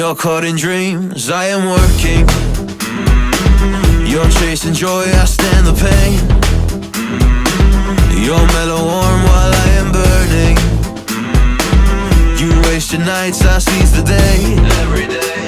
you're caught in dreams, I am working. You're chasing joy, I stand the pain. You're mellow warm while I am burning. You waste your nights, I seize the day. Every day